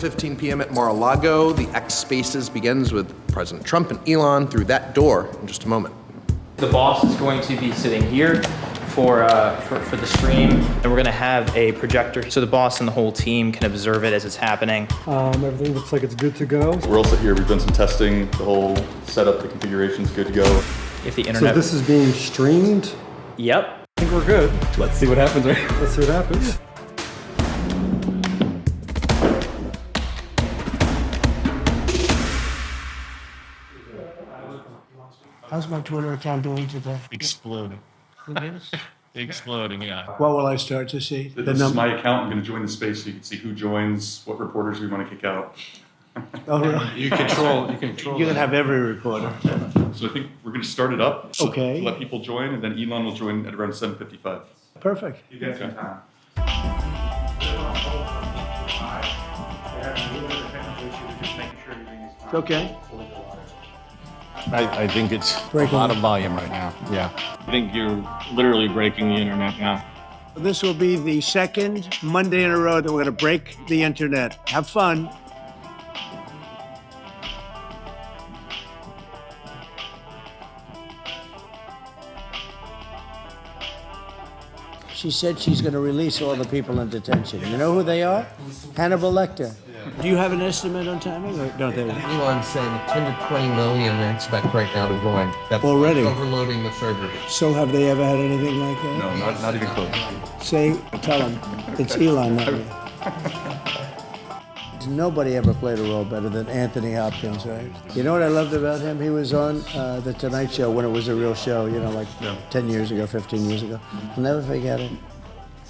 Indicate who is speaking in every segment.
Speaker 1: 7:15 p.m. at Mar-a-Lago. The X Spaces begins with President Trump and Elon through that door in just a moment.
Speaker 2: The boss is going to be sitting here for the stream, and we're going to have a projector so the boss and the whole team can observe it as it's happening.
Speaker 3: Everything looks like it's good to go.
Speaker 4: We're all set here. We've done some testing. The whole setup, the configuration's good to go.
Speaker 2: If the internet...
Speaker 3: So this is being streamed?
Speaker 2: Yep.
Speaker 3: I think we're good.
Speaker 4: Let's see what happens, right?
Speaker 3: Let's see what happens.
Speaker 5: How's my Twitter account doing today?
Speaker 6: Exploding. Exploding, yeah.
Speaker 5: What will I start to see?
Speaker 4: This is my account. I'm going to join the space so you can see who joins, what reporters we want to kick out.
Speaker 5: Oh, really?
Speaker 6: You control.
Speaker 5: You can have every reporter.
Speaker 4: So I think we're going to start it up.
Speaker 5: Okay.
Speaker 4: Let people join, and then Elon will join at around 7:55.
Speaker 5: Perfect.
Speaker 4: You guys have time.
Speaker 5: Okay.
Speaker 6: I think it's
Speaker 5: Breaking.
Speaker 6: a lot of volume right now. Yeah. I think you're literally breaking the internet now.
Speaker 5: This will be the second Monday in a row that we're going to break the internet. Have fun. She said she's going to release all the people in detention. You know who they are? Hannibal Lecter. Do you have an estimate on timing, or don't they?
Speaker 7: Elon's saying 10 to 20 million they expect right now to join. That's
Speaker 5: Already?
Speaker 7: overloading the servers.
Speaker 5: So have they ever had anything like that?
Speaker 4: No, not even close.
Speaker 5: Say, tell them, it's Elon, not me. Nobody ever played a role better than Anthony Hopkins, right? You know what I loved about him? He was on The Tonight Show when it was a real show, you know, like 10 years ago, 15 years ago. I'll never forget it.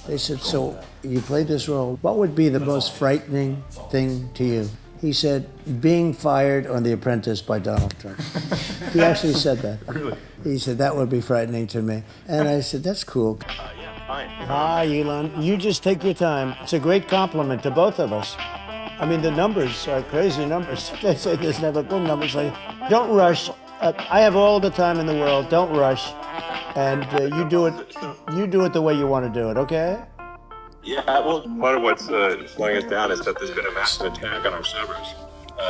Speaker 5: They said, so you played this role. What would be the most frightening thing to you? He said, being fired on The Apprentice by Donald Trump. He actually said that.
Speaker 4: Really?
Speaker 5: He said, that would be frightening to me. And I said, that's cool.
Speaker 6: Yeah, fine.
Speaker 5: Hi, Elon. You just take your time. It's a great compliment to both of us. I mean, the numbers are crazy numbers. They say there's never been numbers like that. Don't rush. I have all the time in the world. Don't rush. And you do it the way you want to do it, okay?
Speaker 8: Yeah, well, part of what's slowing us down is that there's been a massive attack on our servers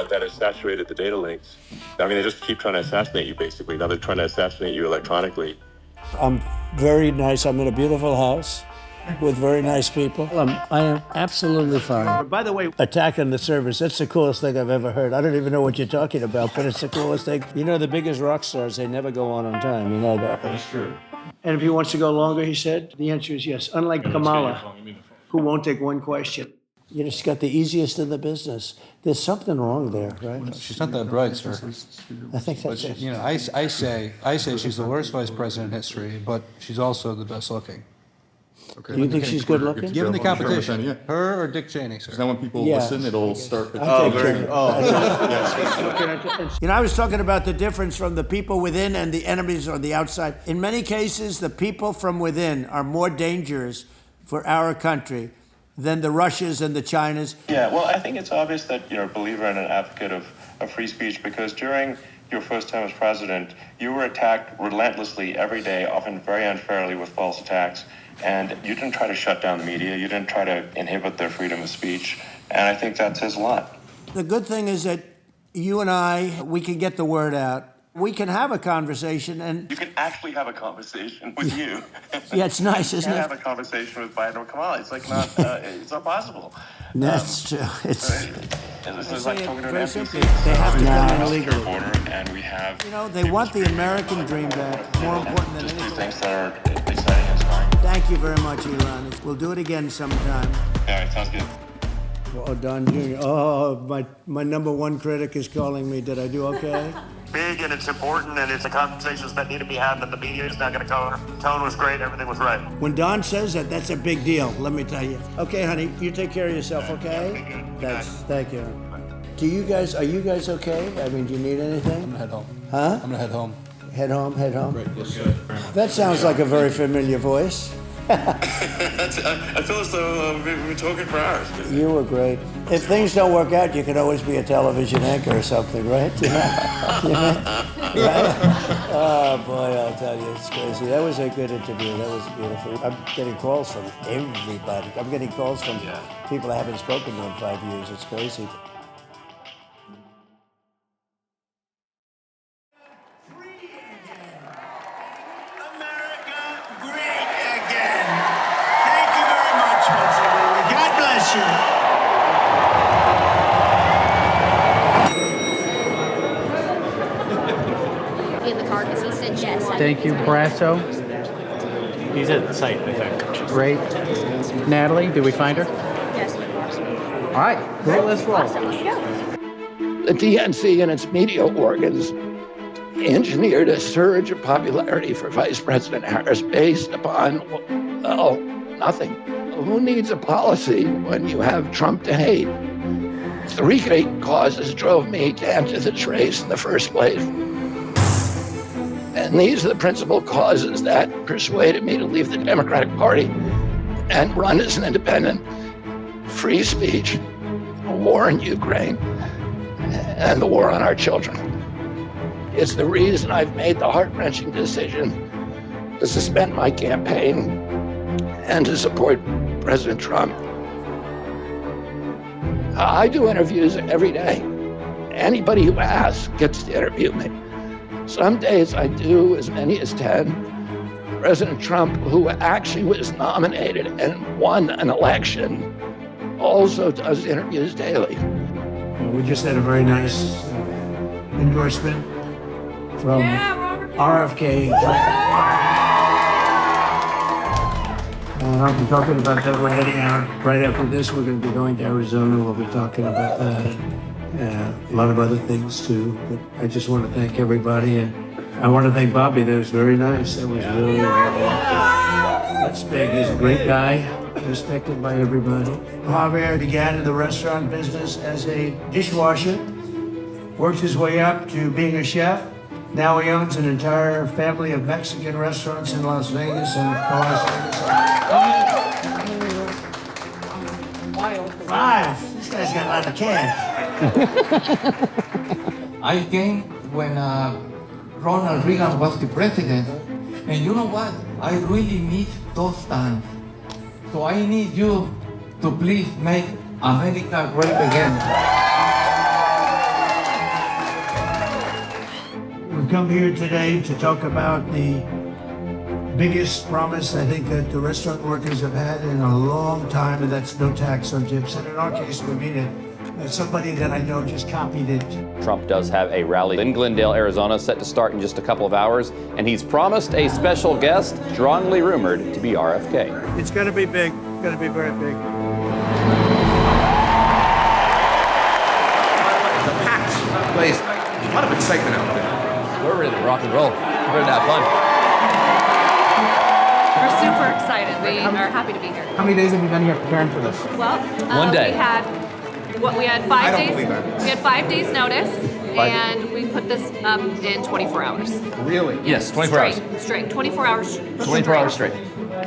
Speaker 8: that has saturated the data links. I mean, they just keep trying to assassinate you, basically. Now they're trying to assassinate you electronically.
Speaker 5: I'm very nice. I'm in a beautiful house with very nice people. I am absolutely fine. By the way, attacking the servers, that's the coolest thing I've ever heard. I don't even know what you're talking about, but it's the coolest thing. You know, the biggest rock stars, they never go on time. You know that.
Speaker 4: That's true.
Speaker 5: And if he wants to go longer, he said, the answer is yes. Unlike Kamala, who won't take one question. You know, she's got the easiest in the business. There's something wrong there, right?
Speaker 9: She's not that bright, sir.
Speaker 5: I think that's it.
Speaker 9: You know, I say she's the worst vice president in history, but she's also the best looking.
Speaker 4: Okay.
Speaker 5: Do you think she's good looking?
Speaker 9: Given the competition,
Speaker 4: Yeah.
Speaker 9: her or Dick Cheney, sir?
Speaker 4: Now when people
Speaker 5: Yeah.
Speaker 4: listen, it'll start.
Speaker 5: I'll take Cheney. You know, I was talking about the difference from the people within and the enemies on the outside. In many cases, the people from within are more dangerous for our country than the Russias and the Chinas.
Speaker 8: Yeah, well, I think it's obvious that you're a believer and an advocate of free speech because during your first term as president, you were attacked relentlessly every day, often very unfairly with false attacks. And you didn't try to shut down the media. You didn't try to inhibit their freedom of speech. And I think that says a lot.
Speaker 5: The good thing is that you and I, we can get the word out. We can have a conversation and...
Speaker 8: You can actually have a conversation with you.
Speaker 5: Yeah, it's nice,
Speaker 8: You
Speaker 5: isn't
Speaker 8: can't
Speaker 5: it?
Speaker 8: have a conversation with Biden or Kamal. It's like not, it's not possible.
Speaker 5: That's true. It's...
Speaker 8: And this is like talking to an
Speaker 5: Very
Speaker 8: NPC.
Speaker 5: simply, they have to come in legally.
Speaker 8: Border, and we have...
Speaker 5: You know, they want the American dream back, more important than
Speaker 8: Just do
Speaker 5: anything.
Speaker 8: things that are exciting and inspiring.
Speaker 5: Thank you very much, Elon. We'll do it again sometime.
Speaker 8: All right, sounds good.
Speaker 5: Oh, Don Jr. Oh, my number one critic is calling me. Did I do okay?
Speaker 8: Big and it's important and it's the conversations that need to be had that the media is not going to cover. The tone was great. Everything was right.
Speaker 5: When Don says that, that's a big deal, let me tell you. Okay, honey, you take care of yourself, okay? Thank you. Are you guys okay? I mean, do you need anything?
Speaker 9: I'm gonna head home.
Speaker 5: Huh?
Speaker 9: I'm gonna head home.
Speaker 5: Head home?
Speaker 9: Right, yes, sir.
Speaker 5: That sounds like a very familiar voice.
Speaker 8: I feel as though we've been talking for hours.
Speaker 5: You were great. If things don't work out, you could always be a television anchor or something, right? You know? Oh boy, I'll tell you, it's crazy. That was a good interview. That was beautiful. I'm getting calls from everybody. I'm getting calls from people I haven't spoken to in 5 years. It's crazy.
Speaker 10: America great again. Thank you very much, President. God bless you.
Speaker 11: In the car because he said yes.
Speaker 12: Thank you, Brasso.
Speaker 2: He's at the site, I think.
Speaker 12: Great. Natalie, did we find her?
Speaker 11: Yes.
Speaker 12: All right, well, let's roll.
Speaker 13: The DNC and its media organs engineered a surge of popularity for Vice President Harris based upon, well, nothing. Who needs a policy when you have Trump to hate? 3 great causes drove me to enter this race in the first place. And these are the principal causes that persuaded me to leave the Democratic Party and run as an independent. Free speech, a war in Ukraine, and the war on our children. It's the reason I've made the heart-wrenching decision to suspend my campaign and to support President Trump. I do interviews every day. Anybody who asks gets to interview me. Some days I do as many as 10. President Trump, who actually was nominated and won an election, also does interviews daily.
Speaker 10: We just had a very nice endorsement from RFK. I'll be talking about that. We're heading out right after this. We're going to be going to Arizona. We'll be talking about a lot of other things too. But I just want to thank everybody, and I want to thank Bobby. That was very nice. That was really, that's big. He's a great guy, respected by everybody. Javier began in the restaurant business as a dishwasher, worked his way up to being a chef. Now he owns an entire family of Mexican restaurants in Las Vegas and Las Vegas. 5. This guy's got a lot of cash.
Speaker 7: I came when Ronald Reagan was the president. And you know what? I really need those times. So I need you to please make America great again.
Speaker 10: We've come here today to talk about the biggest promise I think that the restaurant workers have had in a long time, and that's no tax on tips. And in our case, we mean it. Somebody that I know just copied it.
Speaker 14: Trump does have a rally in Glendale, Arizona, set to start in just a couple of hours, and he's promised a special guest, strongly rumored to be RFK.
Speaker 10: It's going to be big. It's going to be very big.
Speaker 1: Packed place. A lot of excitement out there.
Speaker 15: We're ready to rock and roll. We're ready to have fun.
Speaker 11: We're super excited. We are happy to be here.
Speaker 12: How many days have you been here preparing for this?
Speaker 11: Well,
Speaker 15: 1 day.
Speaker 11: We had 5 days. We had 5 days notice, and we put this up in 24 hours.
Speaker 1: Really?
Speaker 15: Yes, 24 hours.
Speaker 11: Straight. 24 hours.
Speaker 15: 24 hours straight.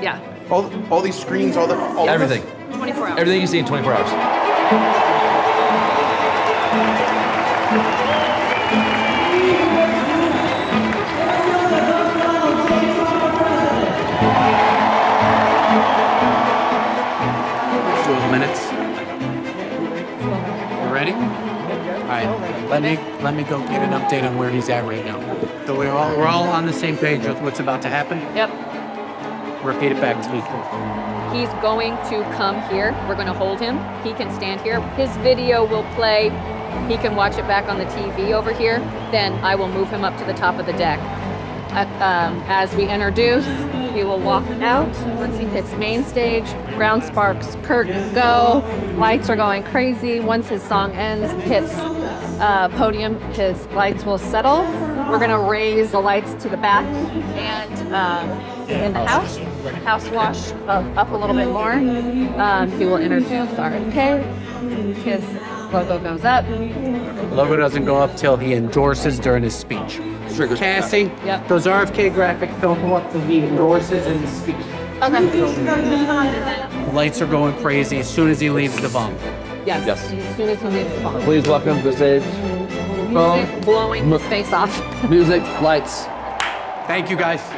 Speaker 11: Yeah.
Speaker 1: All these screens, all
Speaker 15: Everything.
Speaker 11: 24 hours.
Speaker 15: Everything you see in 24 hours.
Speaker 12: Minutes. You ready? All right. Let me go get an update on where he's at right now. So we're all on the same page with what's about to happen.
Speaker 11: Yep.
Speaker 12: Repeat it back to me.
Speaker 11: He's going to come here. We're going to hold him. He can stand here. His video will play. He can watch it back on the TV over here. Then I will move him up to the top of the deck. As we introduce, he will walk out. Once he hits main stage, ground sparks, curtains go, lights are going crazy. Once his song ends, hits podium, his lights will settle. We're gonna raise the lights to the back and in the house wash up a little bit more. He will introduce RFK. His logo goes up.
Speaker 12: The logo doesn't go up till he endorses during his speech. Cassie, those RFK graphics don't go up till he endorses in his speech.
Speaker 11: Okay.
Speaker 12: The lights are going crazy as soon as he leaves the bump.
Speaker 11: Yes. As soon as he leaves the bump.
Speaker 15: Please welcome to the stage
Speaker 11: Music blowing his face off.
Speaker 15: Music, lights.
Speaker 12: Thank you, guys.
Speaker 16: For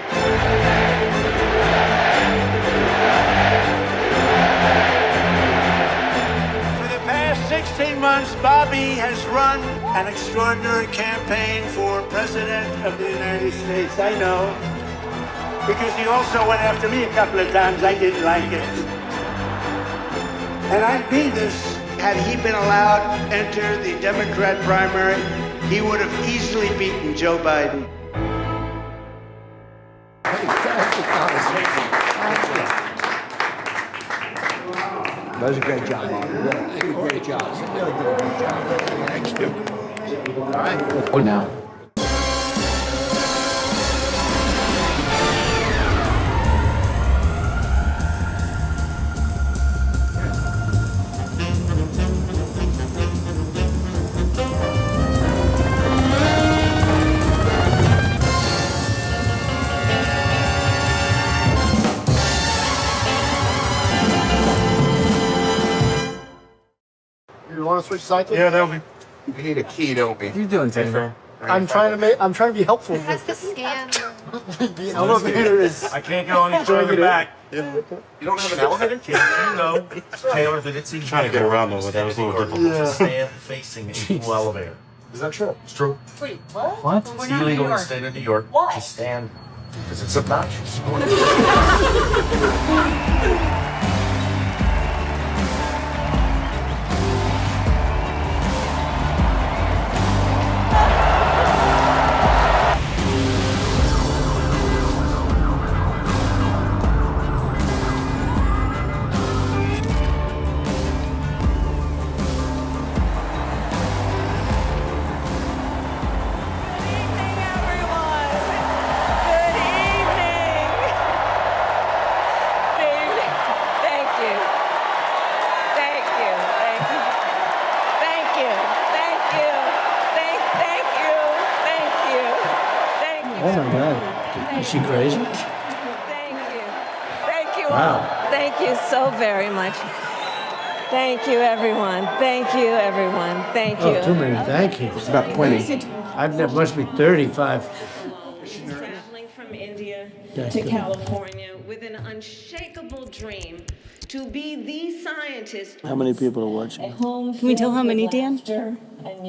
Speaker 16: the past 16 months, Bobby has run an extraordinary campaign for President of the United States. I know. Because he also went after me a couple of times. I didn't like it. And I mean this. Had he been allowed to enter the Democrat primary, he would have easily beaten Joe Biden.
Speaker 5: That was a great job, Bobby. Really, great job. Really did a great job. Thank you. All right.
Speaker 15: Oh, now.
Speaker 17: You want to switch sides?
Speaker 16: Yeah, that'll be.
Speaker 17: We need a key, don't we?
Speaker 12: What are you doing, Taylor?
Speaker 17: I'm trying to be helpful.
Speaker 18: Has to scan.
Speaker 17: The elevator is.
Speaker 16: I can't go any further back.
Speaker 17: You don't have an elevator?
Speaker 16: Can't you know, Taylor, that it's trying to get around though, but that was a little difficult.
Speaker 17: Yeah.
Speaker 16: Stand facing a full elevator.
Speaker 17: Is that true?
Speaker 16: It's true.
Speaker 18: Wait, what?
Speaker 12: What?
Speaker 18: We're
Speaker 16: It's
Speaker 18: not in New
Speaker 16: illegal in the
Speaker 18: York.
Speaker 16: state of New York
Speaker 18: Why?
Speaker 16: to stand because it's obnoxious.
Speaker 5: Oh my God. Is she crazy?
Speaker 19: Thank you.
Speaker 5: Wow.
Speaker 19: Thank you so very much. Thank you, everyone. Thank you, everyone. Thank you.
Speaker 5: Oh, too many thank yous. It's about 20. That must be 35.
Speaker 20: Traveling from India
Speaker 5: Okay,
Speaker 20: to
Speaker 5: good.
Speaker 20: California with an unshakable dream to be the scientist.
Speaker 5: How many people are watching?
Speaker 21: Can we tell how many, Dan?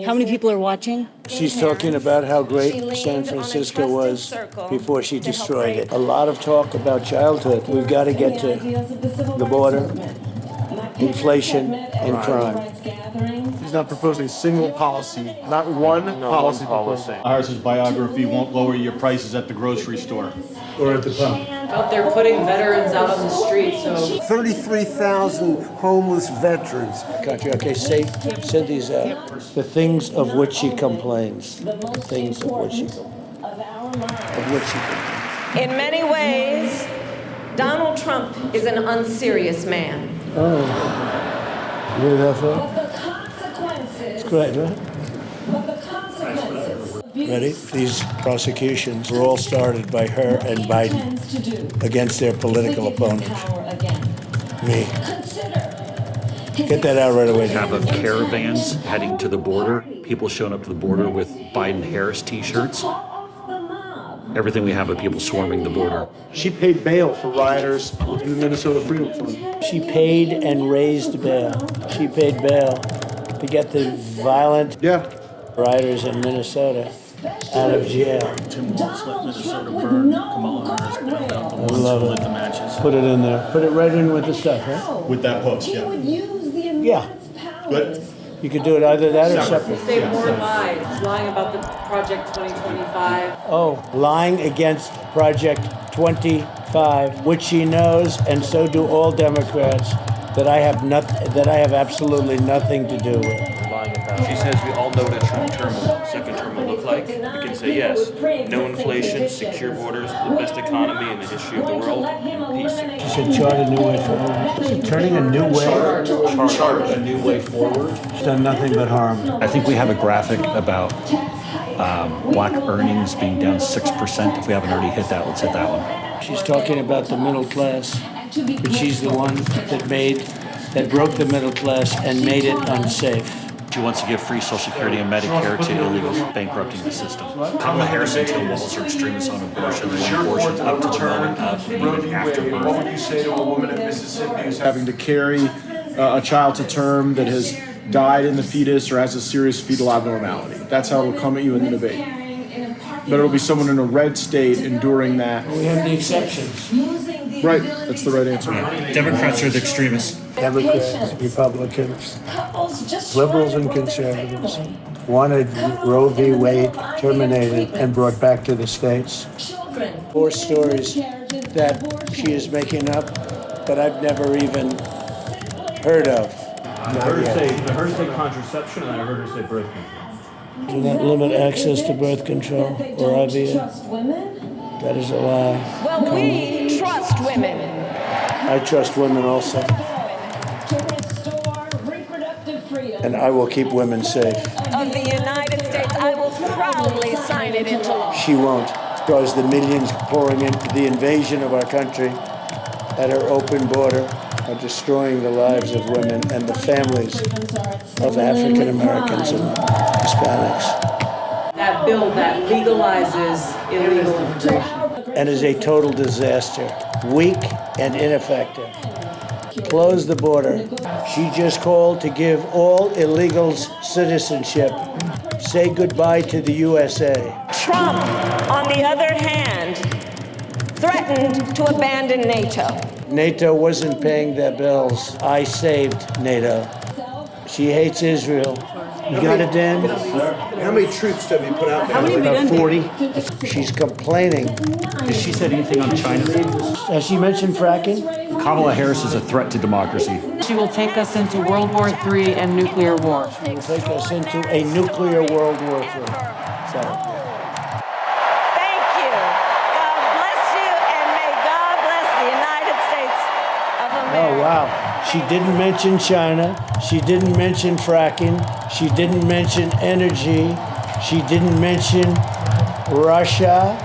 Speaker 21: How many people are watching?
Speaker 5: She's talking about how great San Francisco was before she destroyed it. A lot of talk about childhood. We've got to get to the border, inflation, and crime.
Speaker 17: He's not proposing a single policy, not one policy.
Speaker 22: Ours is biography won't lower your prices at the grocery store.
Speaker 5: Or at the pump.
Speaker 23: Out there putting veterans out on the street, so
Speaker 17: 33,000 homeless veterans.
Speaker 5: Country. Okay, say these out. The things of which she complains. The things of which she complains.
Speaker 20: In many ways, Donald Trump is an unserious man.
Speaker 5: Oh. You hear that, Phil? It's great, right? Ready? These prosecutions were all started by her and Biden against their political opponent. Me. Get that out right away.
Speaker 24: Have of caravans heading to the border, people showing up to the border with Biden-Harris t-shirts. Everything we have of people swarming the border.
Speaker 17: She paid bail for rioters in the Minnesota Freedom Fund.
Speaker 5: She paid and raised bail. She paid bail to get the violent rioters in Minnesota out of jail.
Speaker 24: Tim Walz let Minnesota burn. Kamala Harris put down the ones who lit the matches.
Speaker 5: Put it in there. Put it right in with the stuff, right?
Speaker 22: With that post, yeah.
Speaker 5: Yeah.
Speaker 22: Good.
Speaker 5: You could do it either that or separate.
Speaker 23: say more lies, lying about the Project 2025.
Speaker 5: Oh, lying against Project 25, which she knows, and so do all Democrats, that I have absolutely nothing to do with.
Speaker 25: She says we all know what a second term will look like. We can say yes, no inflation, secure borders, the best economy in the history of the world, and peace.
Speaker 5: She said chart a new way forward. Is it turning a new way?
Speaker 24: Chart a new way forward.
Speaker 5: She's done nothing but harm.
Speaker 24: I think we have a graphic about black earnings being down 6%. If we haven't already hit that, let's hit that one.
Speaker 5: She's talking about the middle class, but she's the one that broke the middle class and made it unsafe.
Speaker 24: She wants to give free Social Security and Medicare to illegals bankrupting the system. Kamala Harris and Tim Walz are extremists on abortion. They want abortion up to the moment of and even after birth.
Speaker 17: What would you say to a woman in Mississippi who's having to carry a child to term that has died in the fetus or has a serious fetal abnormality? That's how it'll come at you in the debate. But it'll be someone in a red state enduring that.
Speaker 10: We have the exceptions.
Speaker 17: Right, that's the right answer.
Speaker 24: Democrats are the extremists.
Speaker 5: Democrats, Republicans, liberals and conservatives wanted Roe v. Wade terminated and brought back to the states. 4 stories that she is making up, but I've never even heard of.
Speaker 22: I heard her say contraception, and I heard her say birth control.
Speaker 10: Do not limit access to birth control or IVF. That is a lie.
Speaker 20: Well, we trust women.
Speaker 5: I trust women also. And I will keep women safe.
Speaker 20: Of the United States, I will proudly sign it into law.
Speaker 5: She won't, because the millions pouring into the invasion of our country at our open border are destroying the lives of women and the families of African Americans and Hispanics.
Speaker 23: That bill that legalizes illegal immigration.
Speaker 5: And is a total disaster, weak and ineffective. Close the border. She just called to give all illegals citizenship. Say goodbye to the USA.
Speaker 20: Trump, on the other hand, threatened to abandon NATO.
Speaker 5: NATO wasn't paying their bills. I saved NATO. She hates Israel. You got it, Dan?
Speaker 1: How many troops have you put out there?
Speaker 5: About 40. She's complaining.
Speaker 24: Has she said anything on China?
Speaker 5: Has she mentioned fracking?
Speaker 24: Kamala Harris is a threat to democracy.
Speaker 23: She will take us into World War III and nuclear war.
Speaker 5: She will take us into a nuclear World War III. So.
Speaker 20: Thank you. God bless you, and may God bless the United States of America.
Speaker 5: Oh, wow. She didn't mention China. She didn't mention fracking. She didn't mention energy. She didn't mention Russia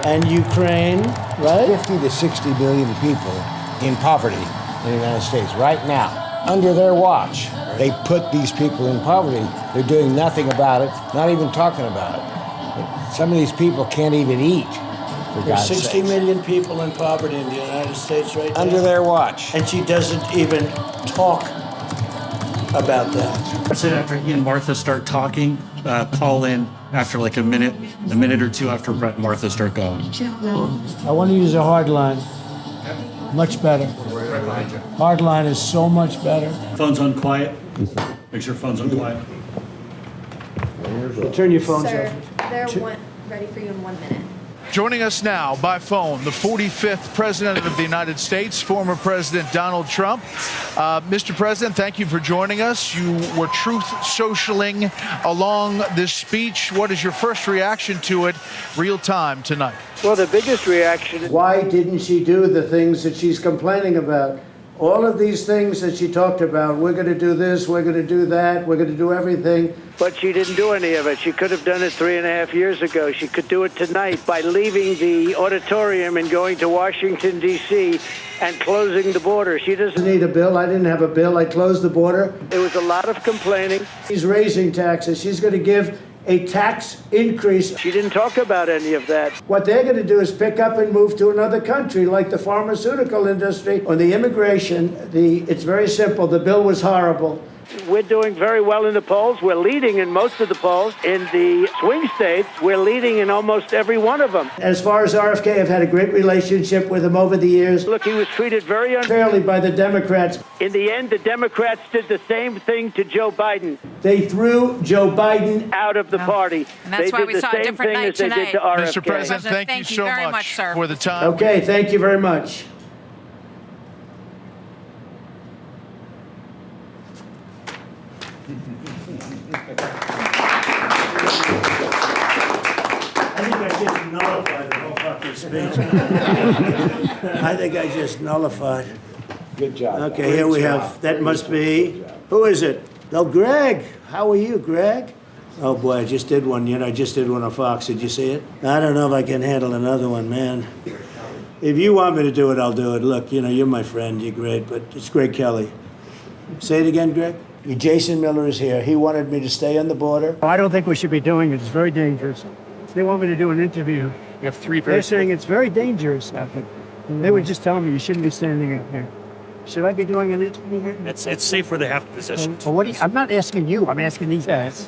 Speaker 5: and Ukraine, right?
Speaker 3: 50 to 60 million people in poverty in the United States right now. Under their watch, they put these people in poverty. They're doing nothing about it, not even talking about it. Some of these people can't even eat.
Speaker 5: There's 60 million people in poverty in the United States right now.
Speaker 3: Under their watch.
Speaker 5: And she doesn't even talk about that.
Speaker 24: So after he and Martha start talking, call in after like a minute or two after Brett and Martha start going.
Speaker 5: I want to use a hard line. Much better. Hard line is so much better.
Speaker 24: Phone's on quiet. Make sure phone's on quiet.
Speaker 5: Turn your phones
Speaker 4: Sir,
Speaker 5: off.
Speaker 4: they're ready for you in 1 minute.
Speaker 6: Joining us now by phone, the 45th President of the United States, former President Donald Trump. Mr. President, thank you for joining us. You were truth socialing along this speech. What is your first reaction to it real time tonight?
Speaker 5: Well, the biggest reaction is why didn't she do the things that she's complaining about? All of these things that she talked about, we're going to do this, we're going to do that, we're going to do everything. But she didn't do any of it. She could have done it 3.5 years ago. She could do it tonight by leaving the auditorium and going to Washington, D.C. and closing the border. She doesn't need a bill. I didn't have a bill. I closed the border. There was a lot of complaining. She's raising taxes. She's going to give a tax increase. She didn't talk about any of that. What they're going to do is pick up and move to another country, like the pharmaceutical industry. On the immigration, it's very simple. The bill was horrible. We're doing very well in the polls. We're leading in most of the polls. In the swing states, we're leading in almost every one of them. As far as RFK, I've had a great relationship with him over the years. Look, he was treated very unfairly by the Democrats. In the end, the Democrats did the same thing to Joe Biden. They threw Joe Biden out of the party.
Speaker 9: And that's why we saw a different night tonight.
Speaker 6: Mr. President, thank you so
Speaker 9: very
Speaker 6: much
Speaker 9: sir.
Speaker 6: for the time.
Speaker 5: Okay, thank you very much. I think I just nullified.
Speaker 3: Good job.
Speaker 5: Okay, here we have, that must be, who is it? Oh, Greg. How are you, Greg? Oh, boy, I just did one. I just did one on Fox. Did you see it? I don't know if I can handle another one, man. If you want me to do it, I'll do it. Look, you're my friend. You're great, but it's Greg Kelly. Say it again, Greg. Jason Miller is here. He wanted me to stay on the border.
Speaker 10: I don't think we should be doing it. It's very dangerous. They want me to do an interview.
Speaker 1: We have three
Speaker 10: They're saying it's very dangerous out there. They would just tell me you shouldn't be standing up here. Should I be doing an interview here?
Speaker 24: It's safe where they have positions.
Speaker 10: Well, I'm not asking you. I'm asking these guys.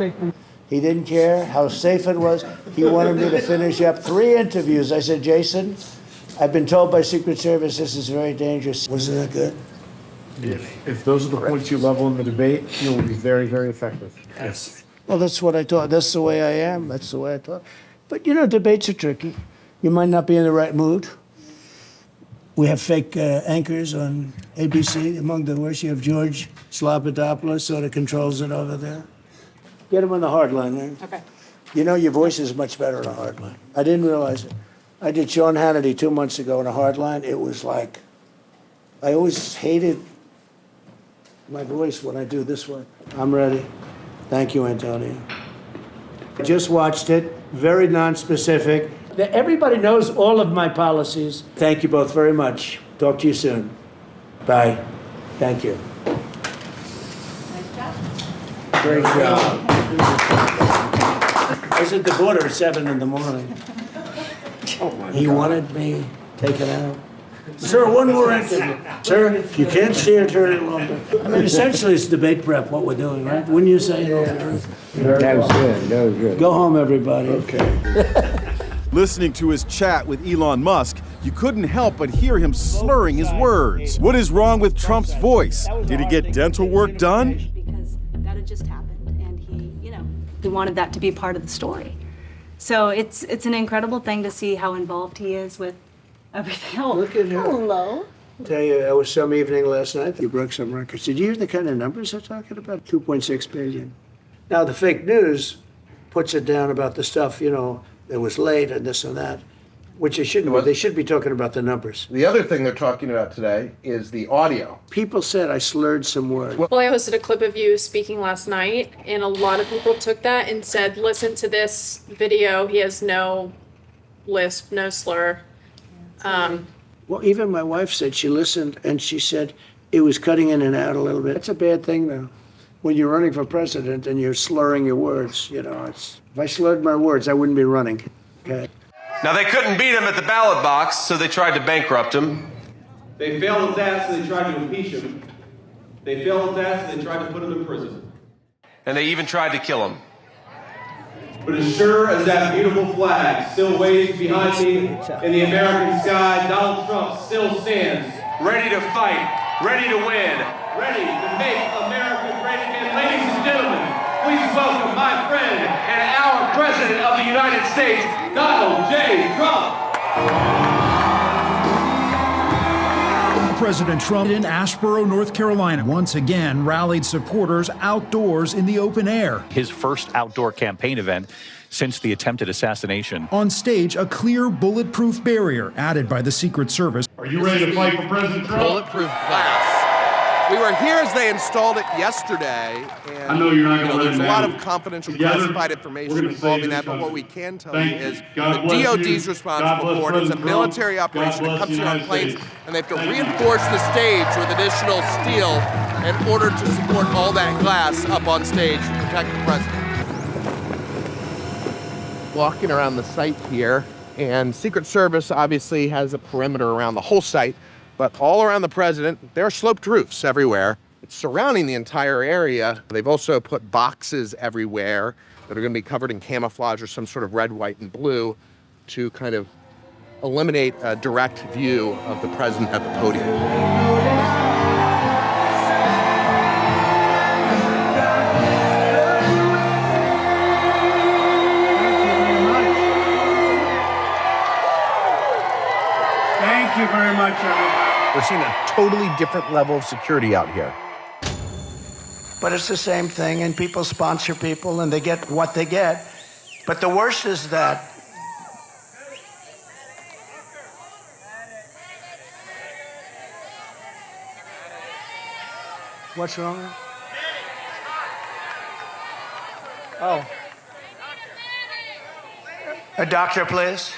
Speaker 5: He didn't care how safe it was. He wanted me to finish up 3 interviews. I said, Jason, I've been told by Secret Service this is very dangerous. Wasn't that good?
Speaker 17: If those are the points you level in the debate, you will be very, very effective.
Speaker 24: Yes.
Speaker 5: Well, that's what I thought. That's the way I am. That's the way I thought. But, you know, debates are tricky. You might not be in the right mood. We have fake anchors on ABC. Among the worst, you have George Slobodopoulos, sort of controls it over there. Get him on the hard line, right?
Speaker 9: Okay.
Speaker 5: You know, your voice is much better on a hard line. I didn't realize it. I did Sean Hannity 2 months ago on a hard line. It was like, I always hated my voice when I do this one. I'm ready. Thank you, Antonio. I just watched it. Very non-specific. Everybody knows all of my policies. Thank you both very much. Talk to you soon. Bye. Thank you. Great job. I was at the border at 7 in the morning. He wanted me taken out. Sir, one more interview. Sir, you can't stay here any longer. I mean, essentially, it's debate prep, what we're doing, right? Wouldn't you say?
Speaker 3: That was good. That was good.
Speaker 5: Go home, everybody.
Speaker 3: Okay.
Speaker 2: Listening to his chat with Elon Musk, you couldn't help but hear him slurring his words. What is wrong with Trump's voice? Did he get dental work done?
Speaker 7: Because that had just happened, and he wanted that to be part of the story. So it's an incredible thing to see how involved he is with everything. Oh,
Speaker 5: look at her.
Speaker 7: Hello.
Speaker 5: Tell you, it was some evening last night. You broke some records. Did you hear the kind of numbers they're talking about? 2.6 billion. Now, the fake news puts it down about the stuff, it was late and this and that, which they shouldn't be. They should be talking about the numbers.
Speaker 1: The other thing they're talking about today is the audio.
Speaker 5: People said I slurred some words.
Speaker 8: Well, I hosted a clip of you speaking last night, and a lot of people took that and said, listen to this video. He has no lisp, no slur.
Speaker 5: Well, even my wife said she listened, and she said it was cutting in and out a little bit. It's a bad thing, though. When you're running for president and you're slurring your words, if I slurred my words, I wouldn't be running. Okay.
Speaker 13: Now, they couldn't beat him at the ballot box, so they tried to bankrupt him.
Speaker 18: They failed his ass, so they tried to impeach him. They failed his ass, so they tried to put him in prison.
Speaker 13: And they even tried to kill him.
Speaker 18: But as sure as that beautiful flag still waves behind me in the American sky, Donald Trump still stands.
Speaker 13: Ready to fight, ready to win,
Speaker 18: ready to make America great again. Ladies and gentlemen, please welcome my friend and our President of the United States, Donald J. Trump.
Speaker 26: President Trump in Asheboro, North Carolina, once again rallied supporters outdoors in the open air.
Speaker 27: His first outdoor campaign event since the attempted assassination.
Speaker 26: On stage, a clear bulletproof barrier added by the Secret Service.
Speaker 18: Are you ready to fight for President Trump?
Speaker 1: Bulletproof glass. We were here as they installed it yesterday, and
Speaker 18: I know you're not going to let
Speaker 1: there's
Speaker 18: it
Speaker 1: a lot
Speaker 18: down.
Speaker 1: of confidential
Speaker 18: Together,
Speaker 1: classified information involving that, but what we can tell you is
Speaker 18: God
Speaker 1: the
Speaker 18: bless
Speaker 1: DOD
Speaker 18: you.
Speaker 1: is responsible for it. It's a
Speaker 18: President
Speaker 1: military
Speaker 18: Trump.
Speaker 1: operation
Speaker 18: God
Speaker 1: that
Speaker 18: bless
Speaker 1: comes
Speaker 18: the
Speaker 1: here on
Speaker 18: United
Speaker 1: planes,
Speaker 18: States.
Speaker 1: and they have to reinforce the stage with additional steel in order to support all that glass up on stage to protect the president. Walking around the site here, and Secret Service obviously has a perimeter around the whole site, but all around the president, there are sloped roofs everywhere. It's surrounding the entire area. They've also put boxes everywhere that are going to be covered in camouflage or some sort of red, white, and blue to kind of eliminate a direct view of the president at the podium.
Speaker 5: Thank you very much, everybody.
Speaker 1: We're seeing a totally different level of security out here.
Speaker 5: But it's the same thing, and people sponsor people, and they get what they get. But the worst is that what's wrong? Oh. A doctor, please.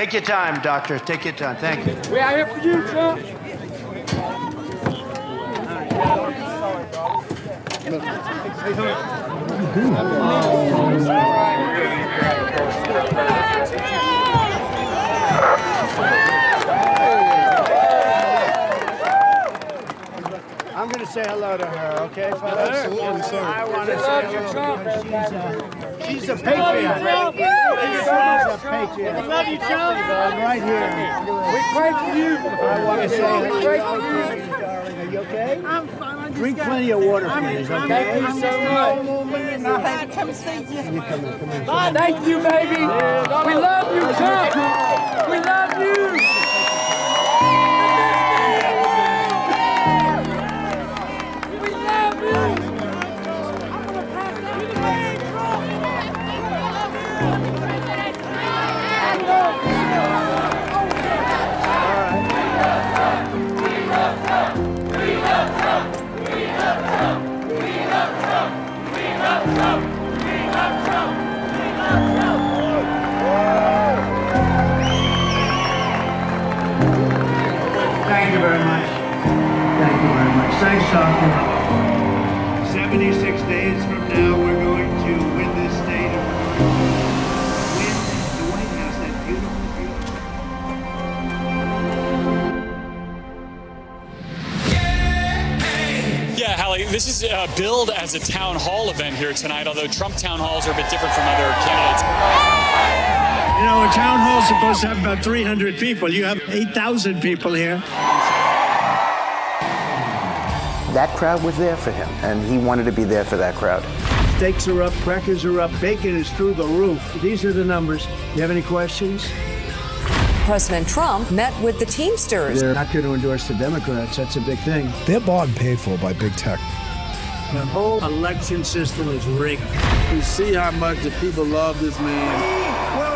Speaker 5: Take your time, doctor. Take your time. Thank you.
Speaker 18: We are here for you, Trump.
Speaker 5: I'm going to say hello to her, okay, fellas?
Speaker 18: Absolutely, sir.
Speaker 5: I want to
Speaker 18: We
Speaker 5: say
Speaker 18: love you,
Speaker 5: hello
Speaker 18: Trump.
Speaker 5: to her. She's a patriot. She's a patriot.
Speaker 18: We love you, Trump.
Speaker 5: I'm right here.
Speaker 18: We pray for you.
Speaker 5: I want to say hello to you, darling. Are you okay?
Speaker 18: I'm fine.
Speaker 5: Drink plenty of water, please, okay?
Speaker 18: Thank you so much.
Speaker 5: I had to come see you. You come in, come in.
Speaker 18: Thank you, baby. We love you, Trump. We love you.
Speaker 5: Thank you very much. Thank you very much. Thanks, doctor. 76 days from now, we're going to win this state, and we're going to win the White House. That beautiful, beautiful.
Speaker 11: Yeah, Hallie, this is billed as a town hall event here tonight, although Trump town halls are a bit different from other candidates.
Speaker 10: You know, a town hall is supposed to have about 300 people. You have 8,000 people here.
Speaker 12: That crowd was there for him, and he wanted to be there for that crowd.
Speaker 5: Steaks are up, crackers are up, bacon is through the roof. These are the numbers. You have any questions?
Speaker 14: President Trump met with the Teamsters.
Speaker 5: They're not going to endorse the Democrats. That's a big thing.
Speaker 15: They're bought and paid for by big tech.
Speaker 5: The whole election system is rigged.
Speaker 15: You see how much the people love this man.